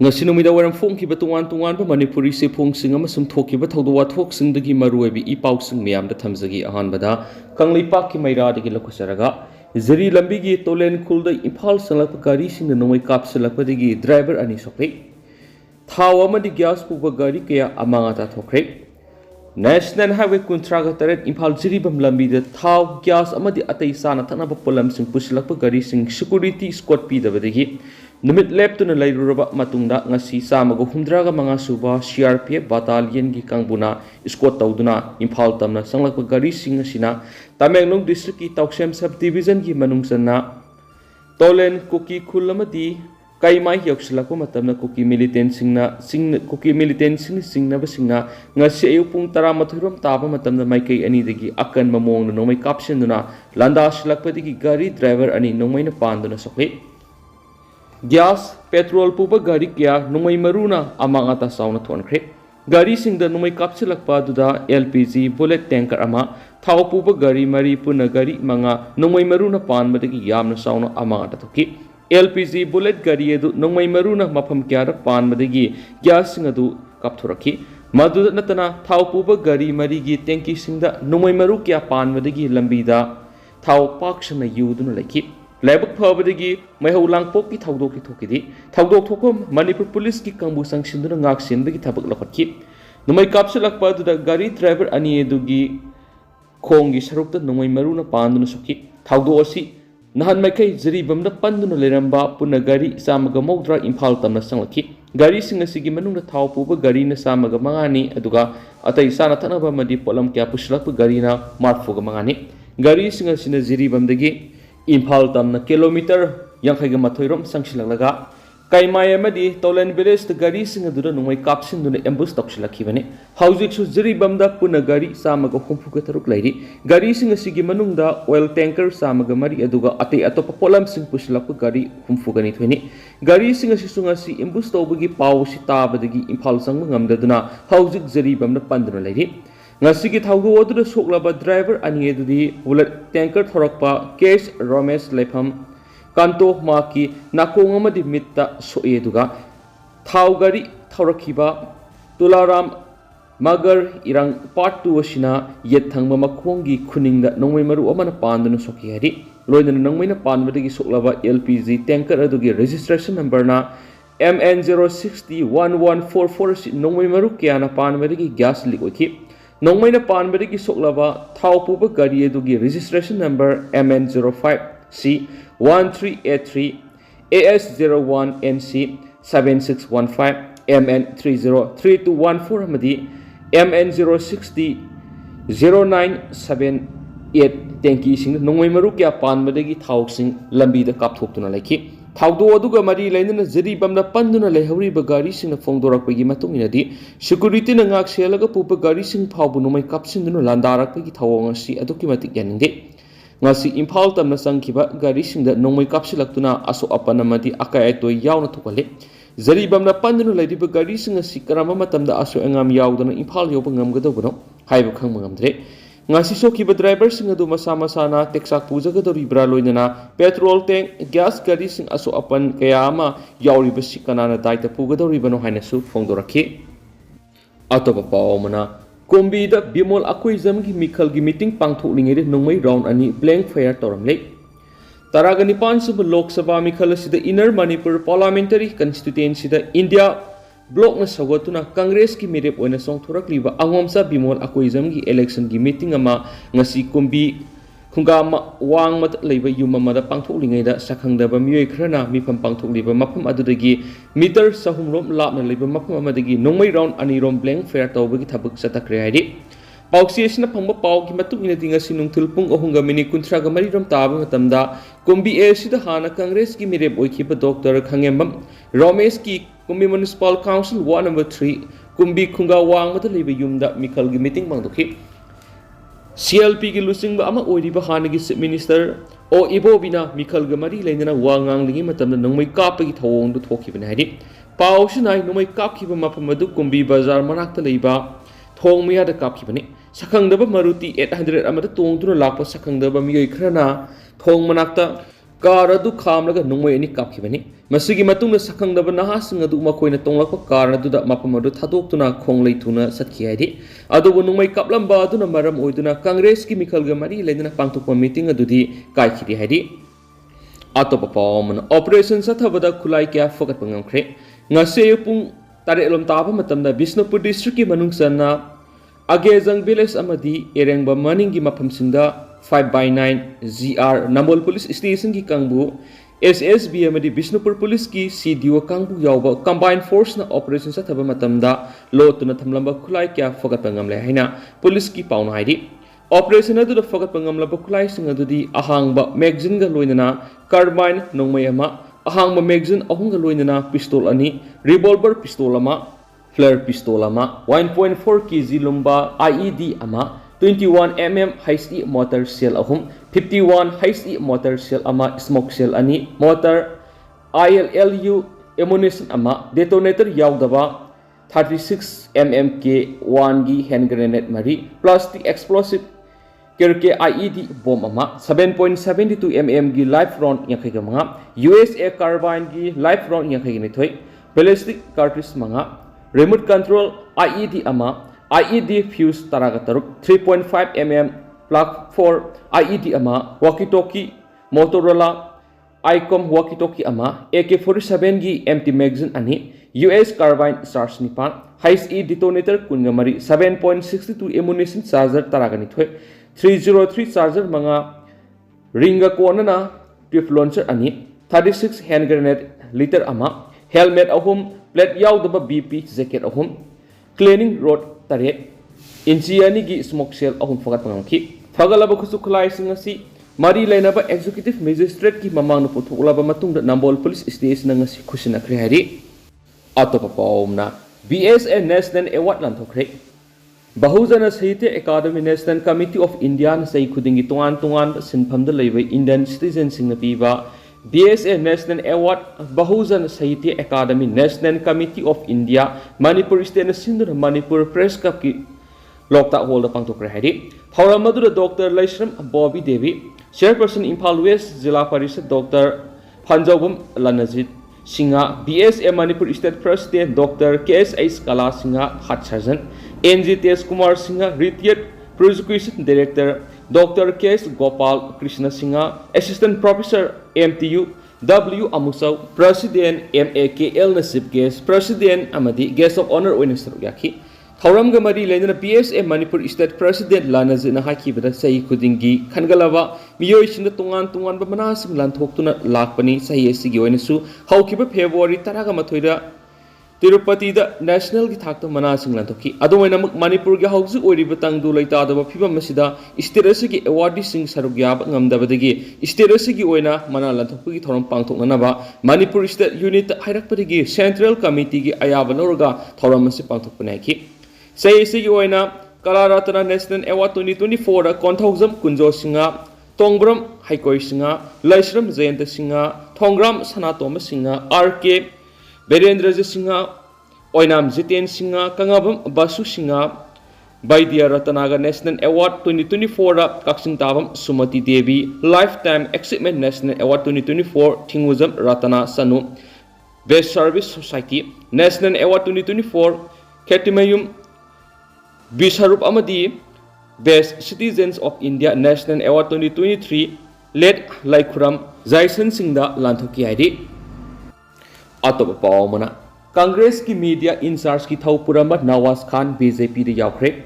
ngasi numida waram phongkiba tungan ba manipuri se phongsing amasum thokiba thawdo wathok dagi maruebi ipaw sing miyam da thamjagi ahanbada kanglipak ki maira dagi lakusaraga zari lambi gi tolen khulda imphal salak gari sing nomai kapsalak dagi driver ani sokle thaw amadi gas puba gari kaya amanga ta thokre National Highway Kuntraga Taret Imphal Jiribam Lambi the Thaw Gas Amadi Atay Sana Tanaba Polam Sing Pusilapa Gari Sing Security Squad P Davadegi Numit left to the Lairaba Matunda Ngasi Samago Humdraga Manga Suba CRPF Battalion Gi Kangbuna Squad Tauduna Imphal Tamna Sanglapa Gari Sing Sina Tamenglong District Ki Tauksem Subdivision Gi Manungsana Tolen Kuki Kulamadi Kaimai Yokshalako Matamna Kuki militant Kuki militant singna Basingna Ngasi Ayupung Taramaturum Taba Matamna Maikay Ani Digi akanba mong no may caption duna Landasilakpa da gari driver ani no may napanduna Sokle Gas petrol puba gari kya no may maruna amang ata sauna tuankre Gari singda no may kapsilakpa duda LPG bullet tanker ama thaw puba gari mari puna gari mga no may maruna pan madagi yam na sauna amang ata toki LPG bullet gari edu nongmai maruna mafam kyara pan madagi gas singadu kapthuraki madu natana thaw puba gari mari gi tanki singda nongmai maru kya pan madagi lambida thaw pakshana yuduna laki laibak phabadagi maihau langpok ki thawdok ki thokidi thawdok thokom manipur police ki kangbu sangsinduna ngak senbagi thabak lakhatki nongmai kapsalakpa duda gari driver ani edugi khongi sarukta nongmai maruna panduna soki thawdo asi Nahan Makai Zeribam the Panduna Leramba Puna Gari Samaga Modra Imphal Tamna Sanglaki Gari Singasigi Manunga Thaw Puba Garina Samaga Mangani Aduga Atay Sana Tanaba Madi Polam Kya Puslapa Garina Marfoga Mangani Gari Singasina Zeribam Degi Imphal Tamna Kilometer Yankhaga Matoirom Sangshilalaga Kaimaya Madi Tolan Village the Gari Singadura Numai Kapsin Duna Embus Tokshilakivani Housing Su Zeribam da Puna Gari Samaga Humpukataruk Lady Gari Singasigi Manungda oil tanker Samaga Mari Aduga Ate Atopa Polam Sing Puslapa Gari Humfugani 20 Gari Singasungasi Embus Tobagi Pau Sitabadagi Impal Sangam Daduna Housing Zeribam the Pandana Lady Ngasigi Taugo Odu the Soklaba driver Aniedi bullet tanker Thorakpa Case Romes Lepam Kanto Maki Nakongamadi Mitta Soeduga Thaw Gari Thorakiba Tularam Magar Irang Part 2 Ashina Yet Thangma Makongi Kuninga Nongmai Maru Amana Pandana Soki Hari Loydan Nongmina Panbadagi Soklava LPG tanker Adugi registration number na MN0601144 Nongmai Maru Kiana Panbadagi gas liquid Nongmaina Panbadagi Soklava Thaw Puba Gari Adugi registration number MN05C 1383 AS01NC 7615 MN303214 Amadi MN060 0978 Tanki Sing Nongmai Maru Kya Panbadagi Thaw Sing Lambi the Kapthoptuna Laki Thawdo Aduga Mari Lainana Zeribam the Panduna Lehuri Bagari Sing the Fongdorakagi Matunginadi Security Nangak Selaga Pupa Gari Sing Pabunumai Kapsin Landarakagi Tawangasi Adukimatic Yaninde Ngasi Imphal Tamna Sangkiba Gari Sing the Nongmai Kapsilaktuna Aso Apanamadi Akaeto Yauna Tukale Zeribam the Panduna Lady Bagari Sing a Sikarama Matamda Aso Angam Yaudana Imphal Yopangam Gadogono Haibakang Mangamdre Ngasi Sokiba driver Sing Adu Masama Sana Texak Puja Gadoribra Loinana petrol tank gas gari Sing Aso Apan Kayama Yauri Basikanana Daita Pugadoribano Hainasu Fongdoraki Atopa Paomana Kombi da Bimol Akuizam gi Mikhal gi meeting pangthoklingai nongmai round ani blank fire toramle Taragani Pansub Lok Sabha Mikhal sida Inner Manipur Parliamentary Constituency da India block na sagotuna Congress ki mirep oina songthorakliba angomsa Bimol Akuizam gi election gi meeting ama ngasi Kombi Khungama Wang mat leiba yumamada pangthoklingai da sakhangdaba miyoi khrana mifam pangthokliba mafam adudagi meter sahumrom lapna leiba mafam amadagi nongmai round ani rom blank fair tawbagi thabak satakre haidi Pauksiyasna phangba paw gi matukina dinga sinungthul pung ohunga mini kunthraga mari rom taba matamda Kombi sida hana Congress ki mirep oikhiba Dr. Khangembam Ramesh ki Kombi Municipal Council Ward number 3 Kombi Khunga Wang mat leiba yumda Mikhal gi meeting bangdokhi CLP ki lusing ba ama oiriba hanagi minister o ibobina Mikhal gamari lainana wangang lingi matamna nongmai kapagi thawong du thokibane haidi pausinai nongmai kapkiba mafam adu Kombi bazar manakta leiba thong miya da kapkibane sakhangdaba Maruti 800 amada tongduna lakpa sakhangdaba miyoi khrana thong manakta car अदु खामलगा नुंगमोय अनि कापखिबनि मसिगी मतुंगना सखंगदब नहासिंग अदु मखोयना तोंगलकप car अदुदा मफम अदु थादोक्तुना खोंगलै थुना सतखि हाइदि अदुबु नुंगमै कापलंबा अदुना मरम ओइदुना कांग्रेस की मिखलगा मरी लेदना पांगथोकपा meeting अदुदि काइखिदि हाइदि अतोपा पावमन operation सथबदा खुलाई क्या फगत पंगमख्रे ngase pung tareklom taba matamda Bishnupur district ki manungsanna Agezang village amadi erengba maningi maphamsingda 5/9 GR Nambol police station ki kangbu SSB amadi Bishnupur police ki CDO kangbu yawba combined force na operation sathaba matamda lotuna thamlamba khulai kya fagat pangamle haina police ki pauna haidi operation adu fagat pangamlaba khulai sing adudi ahangba magazine ga loinana carbine nongmayama ahangba magazine ahungga loinana pistol ani revolver pistol ama flare pistol ama 1.4 kg lumba IED ama 21 mm HE motor cell ahum 51 HE motor cell ama smoke cell ani motor ILLU ammunition ama detonator yaudaba 36 mm k 1 gi hand grenade mari plastic explosive Kirke IED bomb ama 7.72 mm gi live round yakhaiga manga USA carbine gi live round yakhaiga ni thoi ballistic cartridge manga remote control IED ama IED fuse taraga taruk 3.5 mm plug 4 IED ama walkie talkie Motorola ICOM walkie talkie ama AK47 gi empty magazine ani US carbine charge nipan high speed detonator kungamari 7.62 ammunition charger taraga ni thoi 303 charger manga ringa konana tip launcher ani 36 hand grenade liter ama helmet ahum plate yaudaba BP jacket ahum cleaning rod taret inchi ani gi smoke cell ahum fagat pangamki fagalaba khusu khulai singasi mari lainaba executive magistrate ki mamang nu puthuklaba matungda Nambol police station ngasi khusina khre hari atopa paumna BSA national award lanthokre Bahujana Sahitya Academy National Committee of India na say khudingi tungan tungan sinphamda leiba Indian citizen sing na piba BSA National Award Bahujana Sahitya Academy National Committee of India Manipur State na sinduna Manipur Press Cup ki lokta hall da pangthokre hari thauramadu Dr. Laishram Bobby Devi Chairperson Imphal West Jila Parishad Dr. Phanjawam Lanajit Singha BSA Manipur State President Dr. KSH Kala Singha Heart Surgeon NGTS Kumar Singha Retired Prosecution Director Dr. K.S. Gopal Krishna Singha Assistant Professor MTU W. Amusau President MAKL Nasib Guest President Amadi Guest of Honor Oynesar Yaki Thauram Gamari Lena BSA Manipur State President Lanazina Haki Bada Sai Kudingi Kangalava Miyoishin Tungan Tungan Bamanasim Lantoktuna Lakpani Sai Sigi Onesu Haukiba February Taragamatoida Tirupati the national ki thakta mana singlan thoki adomaina Manipur ge hauju oriba tangdu laita adaba phibam masida state ki award sing sarugyab ngamdabadagi state ki oina mana lanthokpu ki thoram pangthokna ba Manipur state unit hairakpadagi central committee ki ayaba lorga thoram masi pangthokpana ki sei gi oina Kalaratana National Award 2024 da Konthaujam Kunjo Singa Tongbram Haikoi Singa Laishram Jayanta Singa Thongram Sanatoma Singa RK Berendra Singha, Oinam Jiten Singha, Kangabam Basu Singha, Baidia Ratanaga National Award 2024 Kaksing Tabam Sumati Devi, Lifetime Achievement National Award 2024 Tinguzam Ratana Sanu, Best Service Society, National Award 2024 Ketimayum Bisharup Amadi, Best Citizens of India National Award 2023, Led Laikuram, Jaisan Singda Lanthoki ID. Atopa paumana Congress ki media in charge ki thaupuramba Nawaz Khan BJP de yaukre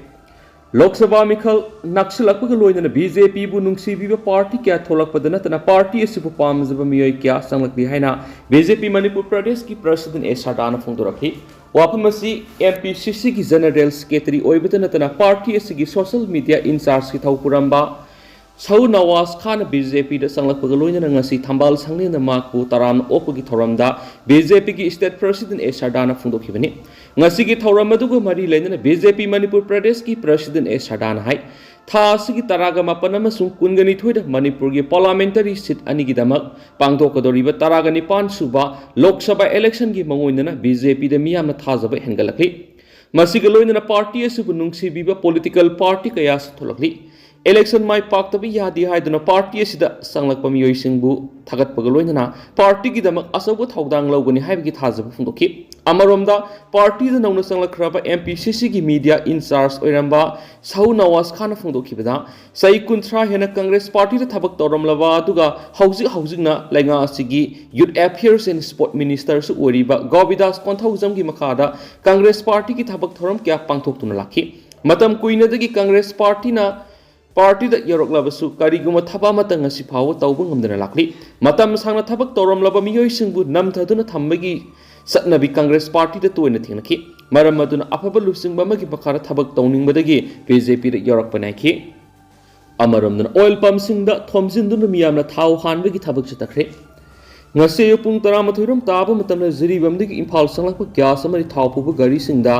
Lok Sabha mikhal naksilakpa ga loina BJP bu nungsibiba party kya tholakpadana tana party asibu pamjaba miyoi kya sanglakli haina BJP Manipur Pradesh ki President Sadana phongdorakhi wapamasi MPCC ki General Secretary oibadana tana party asigi social media in charge ki thaupuramba Sau Nawaz Khan BJP da sanglak pagaloy na ngasi thambal sangni na maku taram opagi thoramda BJP ki state president Sardana phungdokhibani ngasi ki thoram madugo mari leina BJP Manipur Pradesh ki president Sardana hai tha sigi taraga mapanama sung kungani thoida Manipur gi parliamentary seat ani gi damak pangdokadoriba taraga ni pan suba Lok Sabha election gi mangoina BJP da miyamna thajaba hengalakli masiga loina party asibu nungsi biba political party kaya tholakli election mai paktaba yadi haiduna party asida sanglakpa miyoisingbu thagatpaga loinana party gi damak asabu thaudang lawgani haibagi thajaba phungdokhi amaromda party da nauna sanglakhraba MPCC gi media in charge oiramba sau nawaz khana phungdokhibada sai kunthra hena congress party da thabak toramlaba aduga haujik na lainga asigi youth affairs and sport minister su oriba govidas konthaujam gi makhada congress party gi thabak thoram kya pangthoktuna lakhi matam kuina dagi congress party na party da yoroklabasu kariguma thaba matang asi phawo tawbu ngamdana lakli matam sangna thabak toramlaba miyoi singbu namthaduna thambagi satnabi congress party da toina thingnaki maram aduna afaba lusingba magi bakhara thabak tawningbadagi BJP da yorokpanaki amaramduna oil pump singda thomjinduna miyamna thaw hanbagi thabak chatakre ngase pung 13 rom taba matamna jiribamdagi imphal sanglakpa gas amari thaw pubu gari singda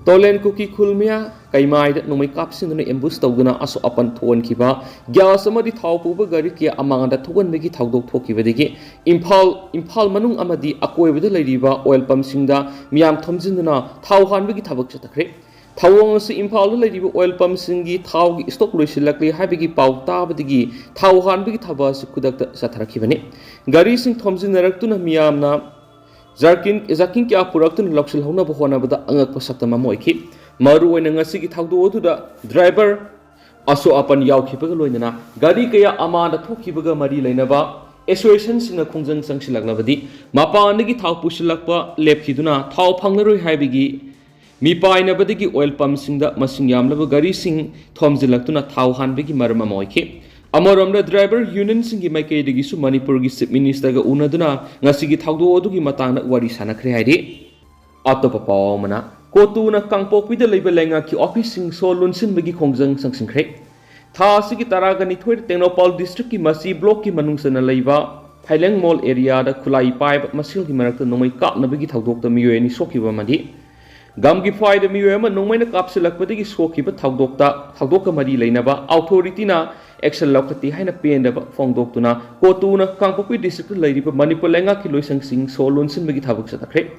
Tolen Kuki Kulmia Kaimai that no make up in the ambush Toguna aso upon Tuan Kiba, Gasamadi Taupu Gariki among the Tuan Megi Taudo Toki Vedigi, Impal Manung Amadi, Akwe with the Ladiva, oil pump singda, Miam Tomzindana, Tauhan Vigi Tabak Chatakre, Tawong si Impal Lady oil pump singi, Tau stock lucidly, Habigi Pau Tabadigi, Tauhan Vigi Tabas Kudak Satarakivani, Gari sing Tomzin Raktuna Miamna. Zakin kya puraktan lokshil hona bahona bada angak pasakta mamoiki maru oina ngasi ki thagdo oduda driver aso apan yaukhibaga loinana gari kaya amada thokhibaga mari lainaba association singna khongjang sangsilaklabadi mapanagi thau pusilakpa lepkhiduna thau phanglaroi haibigi mi painabadigi oil pump singda masing yamlaba gari sing thomjilaktuna thau hanbigi marama moiki Amaramda driver union singi maikei digisu Manipur gi chief minister ga unaduna ngasigi thagdo odugi matangna wari sanakre haidi atopa pawmana CoTu na kangpokpi da leiba lenga ki office sing solun sinbagi khongjang sangsingkhre tha sigi taragani thoi Technopal district ki masi block ki manungsana leiba Thaileng mall area da khulai pai masil gi marakta nomai kapnabagi thagdokta miyoi ni sokiba madi Gamgi Fide Muema Nomena Capsulakpati Soki but Tagdoka Madi Lainaba, authority na Excel Lokati Hina Penda Fong Doctuna, CoTu Kangpopi district lady but Manipulenga Kiloisang Sing Solon Simbigitavuk Satakre.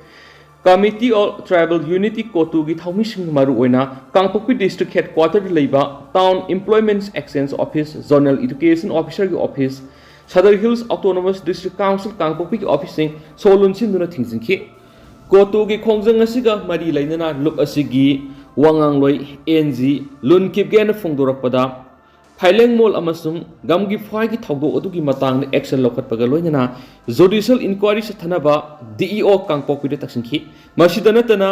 Committee of Tribal Unity CoTu Gitamising Maruena, Kangpopi district headquartered labor, Town Employment Exchange Office, Zonal Education Officer Office, Southern Hills Autonomous District Council Kangpopi Officing, Solon Sinduna Tingsinki. CoTu gi khongjang asiga mari lainana luk asigi wangang loi NG lun kipgen phongdorakpada Thaileng mall amasung gamgi phai gi thawdo odugi matang action lokhatpaga loinana judicial inquiry sa thanaba DEO kangpokpi de taksinki masidana tana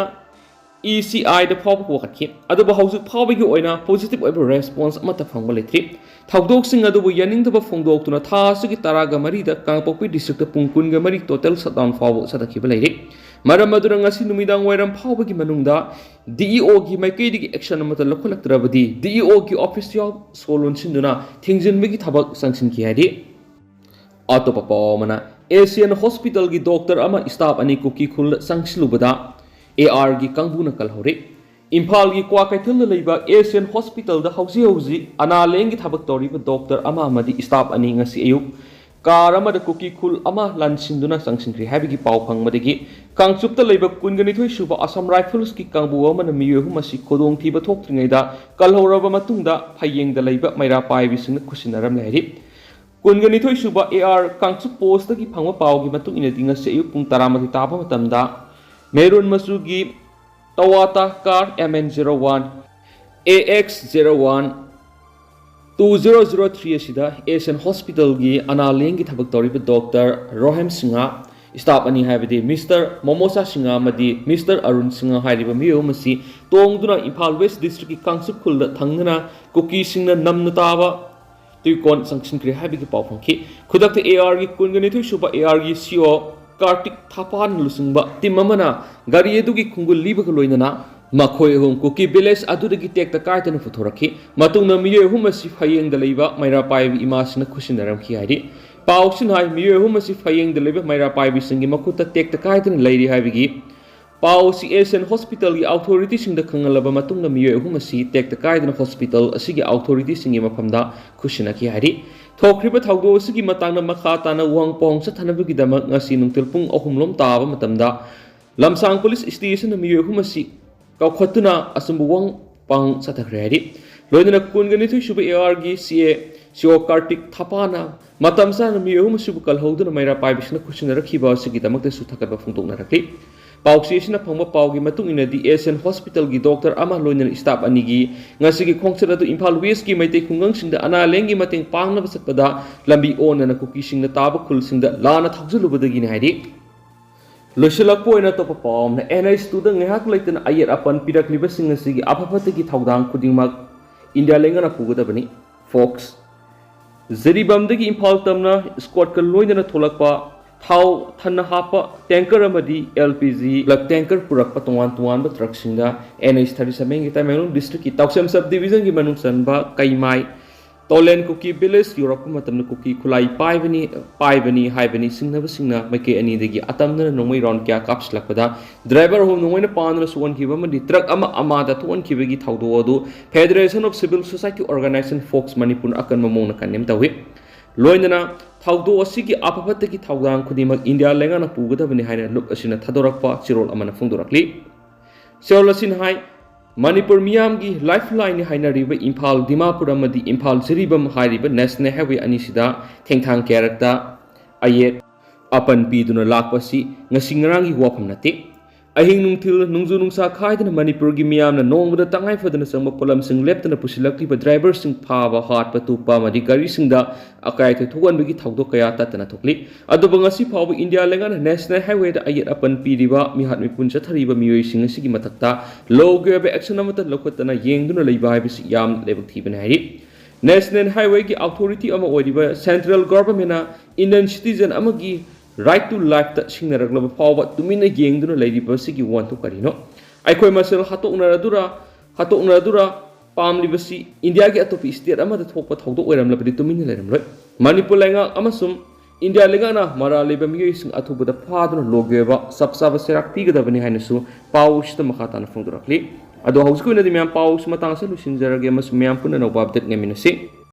ECI the pop wakatki adu bahausu phawbi gi oina positive oiba response amata phangba letri thawdok sing adu yaning daba phongdok tuna tha sugi taraga mari da kangpokpi district pungkun ga mari total shutdown fawo sadakhiba leiri Maram Madura ngasi numidang wairam phawbagi manungda DEO gi maikei digi action amata lokholaktrabadi DEO gi official solon sinduna thingjinbagi thabak sangsinki hadi atopa pawmana Asian Hospital gi doctor ama staff ani Kuki khul sangsilubada AR gi kangbuna kalhore Impal gi Kwakaithal leiba Asian Hospital da hauji analeng gi thabak toriba doctor ama amadi staff ani ngasi ayuk Karama da Kuki khul ama lansinduna sangsingri habigi pau phangmadagi kangchupta leiba kunganithoi suba Assam Rifles ki kangbu amana miyehu masi khodong thiba thoktringaida kalhoraba matungda phayeng da leiba maira paibi singna khusinaram leiri kunganithoi suba AR kangchup post gi phangwa pau gi matung ina dinga se yu pung 10 taba matamda Merun masugi Tawata car MN01 AX01 2003 asida Asian Hospital gi analeng gi thabak toriba Dr. Rohem Singha staff ani haibadi Mr. Momosa Singha madi Mr. Arun Singha hairiba miyo masi tongduna Imphal West District ki Kangsup khulda thangna Kuki singna namna taba tuikon sangsinkri haibigi pau phangki khudakta AR gi kungani thu suba AR gi CO Kartik Thapan lusingba timamana gari edugi khungul liba loinana Makhoi hum Kuki village adudagi tekta kaitana futhoraki matungna miye hum asi phayeng da leiba maira paibi imasina khusinaram ki haidi pausin hai miye hum asi phayeng da leiba maira paibi singi makuta tekta kaitana leiri haibigi pausi Asian Hospital gi authority sing da khangalaba matungna miye hum asi tekta kaitana hospital asigi authority singi maphamda khusina ki haidi thokriba thawdo asigi matangna makha tana wangpong sa thanabagi damak ngasi nungtil pung ahumlom taba matamda lamsang police station na miye hum asi Kaukhatuna asumbuwang pang satakre loina kungani thu shuba AR gi CA Sio Kartik Thapana matam sana miyahum subu kalhoduna maira paibisna kuchina rakhiba sigi damakte suthakaba phungtokna rakli pausi sina phangba paugi matung ina di ASN hospital gi doctor ama loina staff anigi ngasigi khongchana du Imphal West gi maitei khungang singda ana lengi mateng pangna basakpada lambi ona na Kuki singda taba khul singda lana thakjulubadagi ni haidi loisilakpo ina topa pawm na NI student ngehak leitana ayet apan pirakliba singa sigi apapatagi thaudang khudingmak India lengana pugadabani folks Zeribamdagi Imphal tamna squad ka loina tholakpa thau thanna hapa tanker amadi LPG plug tanker purakpa tongan ba truck singa NH37 gi Tamenglong district ki Tausem subdivision gi manung sanba kaimai Tolen Kuki village Europe matamna Kuki khulai paibani haibani singna maike ani degi atamna nongmai ron kya kapslakpada driver hom nongmai na panna suwan kiba mandi truck ama da tuan kiba gi thaudo odu Federation of Civil Society Organization Folks Manipur akan mamong kanem tawi loinana thaudo asigi apapate ki thaudang khudimak India lengana pugadabani haina luk asina thadorakpa chirol amana phungdorakli seolasin hai Manipur Miyam gi lifeline ni haina riba Imphal Dimapur amadi Imphal Ziribam hairiba national highway anisida thengthang character ayet apan piduna lakpasi ngasing ngarang gi wapam nate ahing nungthil nungju nungsa khaidana Manipur gi miyam na nongda tangai fadana sangba polam sing leptana pusilakli ba driver sing phaba hat patupa madi gari singda akai the thuan bagi thaudo kaya tatana thokli aduba ngasi phaba India lengana national highway da ayet apan piriba mihat mipun chathariba miyoi sing sigi mathakta logebe action amata lokotana yengduna leiba haibisi yam lebak thibana hari national highway gi authority ama oidiba central government na Indian citizen amagi right to life ta singna raglaba phawba tumina yengduna leiriba sigi wan to karino aikoi masel hatokna dura pamlibasi India gi atopi state amada thokpa thaudo oiramlabadi tumina leiramloi Manipur lenga amasum India lengana mara leba miyoi sing athubada phaduna logeba sabsaba serak pigadabani hainasu paushta makhatana phungdurakli ado hauskoina di myam paus matang sa lusinjarage mas myam puna no update ngaminasi